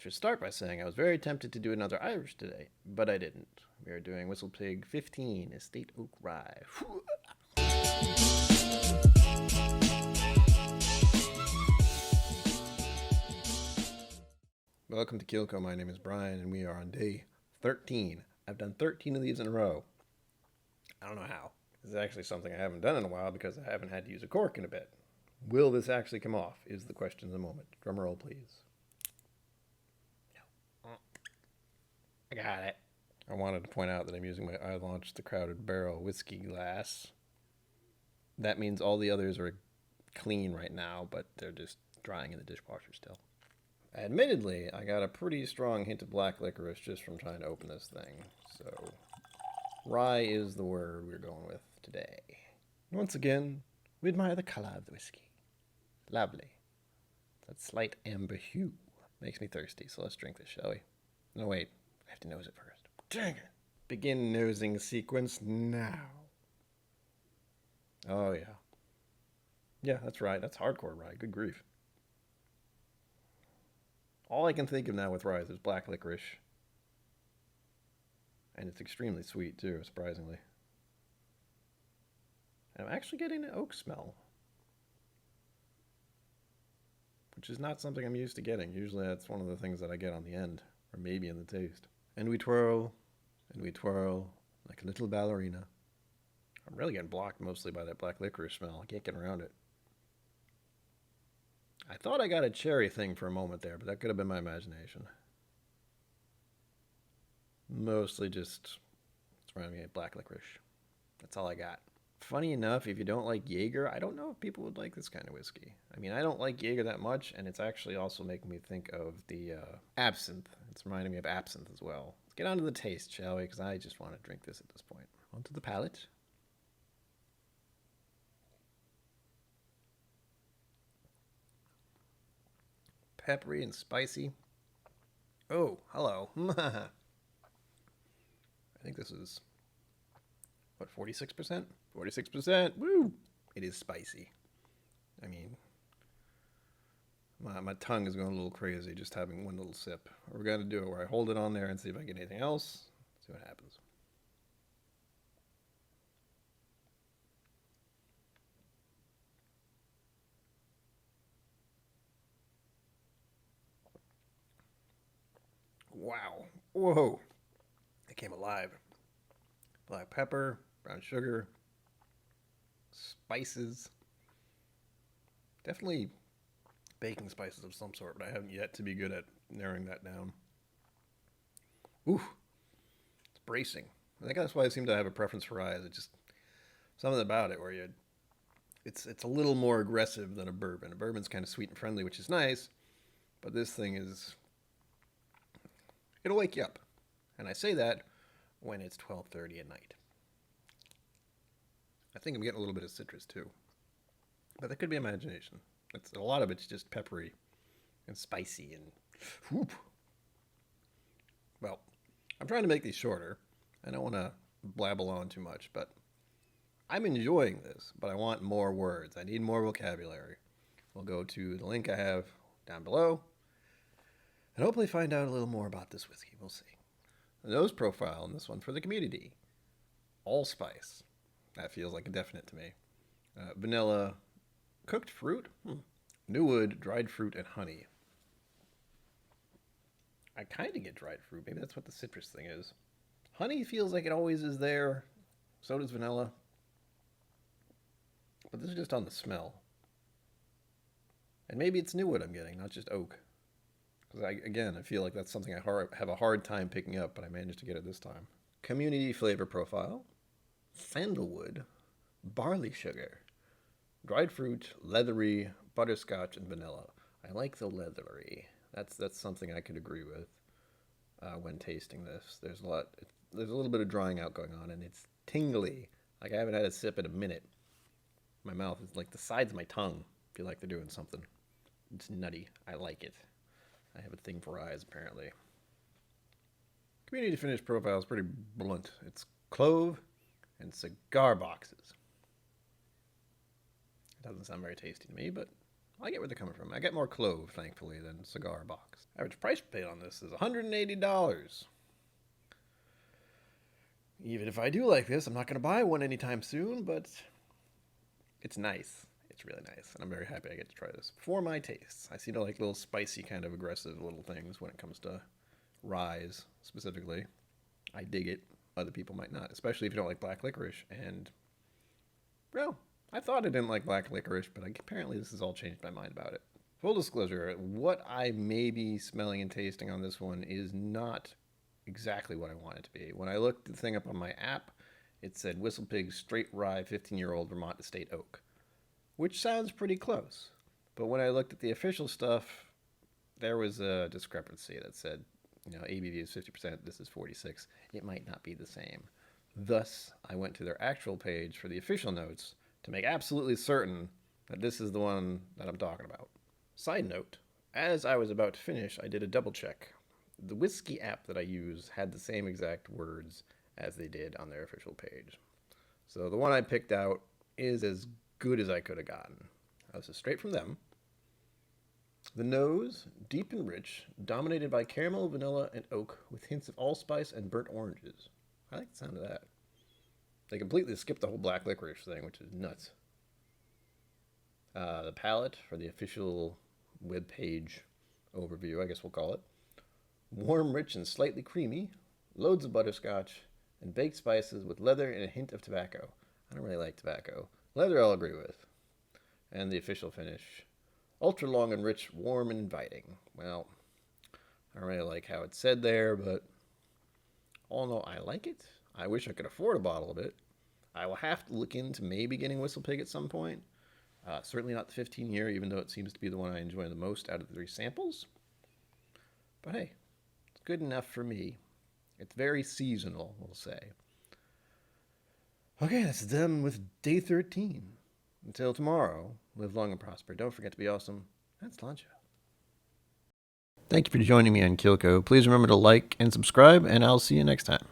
should start by saying I was very tempted to do another Irish today, but I didn't. We are doing WhistlePig 15, Estate Oak Rye. Welcome to KIllco. My name is Brian, and we are on day 13. I've done 13 of these in a row. I don't know how. This is actually something I haven't done in a while because I haven't had to use a cork in a bit. Will this actually come off is the question of the moment. Drum roll, please. No. I got it. I wanted to point out that I'm using my I Launched the Crowded Barrel whiskey glass. That means all the others are clean right now, but they're just drying in the dishwasher still. Admittedly, I got a pretty strong hint of black licorice just from trying to open this thing, so rye is the word we're going with today. Once again, we admire the color of the whiskey. Lovely. That slight amber hue makes me thirsty, so let's drink this, shall we? No, wait. I have to nose it first. Dang it. Begin nosing sequence now. Oh, yeah. Yeah, that's right. That's hardcore rye. Good grief. All I can think of now with rye is black licorice. And it's extremely sweet, too, surprisingly. And I'm actually getting an oak smell, which is not something I'm used to getting. Usually that's one of the things that I get on the end, or maybe in the taste. And we twirl like a little ballerina. I'm really getting blocked mostly by that black licorice smell. I can't get around it. I thought I got a cherry thing for a moment there, but that could have been my imagination. Mostly just surrounding me with black licorice. That's all I got. Funny enough, if you don't like Jaeger, I don't know if people would like this kind of whiskey. I mean, I don't like Jaeger that much, and it's actually also making me think of the absinthe. It's reminding me of absinthe as well. Let's get on to the taste, shall we? Because I just want to drink this at this point. Onto the palate. Peppery and spicy. Oh, hello. I think this is, what, 46%? 46%. Woo! It is spicy. I mean, my tongue is going a little crazy just having one little sip. We're going to do it where I hold it on there and see if I get anything else. See what happens. Wow. Whoa. It came alive. Black pepper, brown sugar, spices. Definitely baking spices of some sort, but I haven't yet to be good at narrowing that down. Ooh. It's bracing. I think that's why I seem to have a preference for rye. It's just something about it where it's a little more aggressive than a bourbon. A bourbon's kind of sweet and friendly, which is nice, but this thing is, it'll wake you up. And I say that when it's 12:30 at night. I think I'm getting a little bit of citrus too, but that could be imagination. A lot of it's just peppery and spicy and whoop. Well, I'm trying to make these shorter. I don't want to blabble on too much, but I'm enjoying this, but I want more words. I need more vocabulary. We'll go to the link I have down below and hopefully find out a little more about this whiskey. We'll see. The nose profile in this one for the community. Allspice. That feels like a definite to me. Vanilla, cooked fruit, new wood, dried fruit, and honey. I kind of get dried fruit. Maybe that's what the citrus thing is. Honey feels like it always is there. So does vanilla. But this is just on the smell. And maybe it's new wood I'm getting, not just oak. Because I feel like that's something I have a hard time picking up, but I managed to get it this time. Community flavor profile. Sandalwood, barley sugar, dried fruit, leathery, butterscotch, and vanilla. I like the leathery. That's something I could agree with when tasting this. There's a little bit of drying out going on, and it's tingly. Like I haven't had a sip in a minute. My mouth is like the sides of my tongue feel like they're doing something. It's nutty. I like it. I have a thing for eyes, apparently. Community finish profile is pretty blunt. It's clove and cigar boxes. It doesn't sound very tasty to me, but I get where they're coming from. I get more clove, thankfully, than cigar box. Average price paid on this is $180. Even if I do like this, I'm not going to buy one anytime soon, but it's nice. It's really nice, and I'm very happy I get to try this. For my tastes, I seem to like little spicy, kind of aggressive little things when it comes to ryes, specifically. I dig it. Other people might not, especially if you don't like black licorice. And, well, I thought I didn't like black licorice, but apparently this has all changed my mind about it. Full disclosure, what I may be smelling and tasting on this one is not exactly what I want it to be. When I looked the thing up on my app, it said WhistlePig Straight Rye 15-year-old Vermont Estate Oak, which sounds pretty close. But when I looked at the official stuff, there was a discrepancy that said, ABV is 50%, this is 46. It might not be the same. Thus, I went to their actual page for the official notes to make absolutely certain that this is the one that I'm talking about. Side note, as I was about to finish, I did a double check. The Whizzky App that I use had the same exact words as they did on their official page. So the one I picked out is as good as I could have gotten. This is straight from them. The nose, deep and rich, dominated by caramel, vanilla, and oak, with hints of allspice and burnt oranges. I like the sound of that. They completely skipped the whole black licorice thing, which is nuts. The palette for the official web page overview, I guess we'll call it. Warm, rich, and slightly creamy. Loads of butterscotch, and baked spices with leather and a hint of tobacco. I don't really like tobacco. Leather I'll agree with. And the official finish. Ultra long and rich, warm and inviting. Well, I don't really like how it's said there, but all in all, I like it. I wish I could afford a bottle of it. I will have to look into maybe getting WhistlePig at some point. Certainly not the 15-year, even though it seems to be the one I enjoy the most out of the 3 samples. But hey, it's good enough for me. It's very seasonal, we'll say. Okay, that's done with day 13. Until tomorrow, live long and prosper. Don't forget to be awesome. That's Lancha. Thank you for joining me on KIllco. Please remember to like and subscribe, and I'll see you next time.